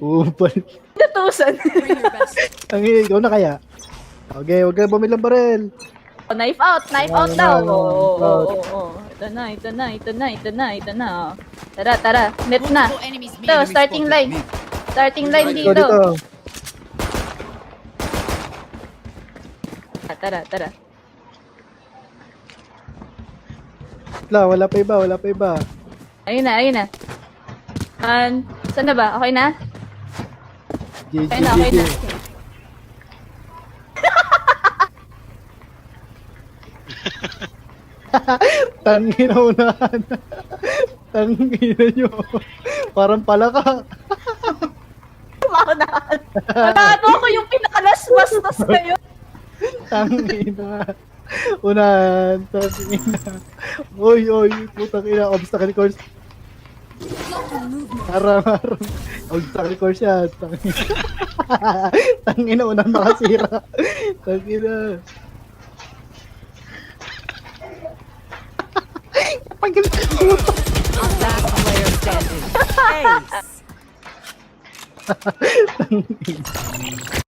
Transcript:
Upal. Natusan. Bring your best. Ang ikaw na kaya? Okay, huwag ka bumilang baril. Knife out Ano, daw. ano, Oo. Ito na. Tara. Net na. Multiple enemies Ito, starting line. Starting line Dito, dito. dito. Tara. Wala pa iba. Ayun na. Saan na ba? Okay na? GG, Okay na. Tangina unahan. Tangina nyo. Parang palaka. Maunahan. Matado ako yung pinakalas-bastos kayo. Tangina. Unahan. Tangina. Oy. Putang ina. Obstacle course. Harang. Obstacle course yan. Tangina. Tangina. Unahan makasira. Tangina. Pagil. Last player standing. Ace.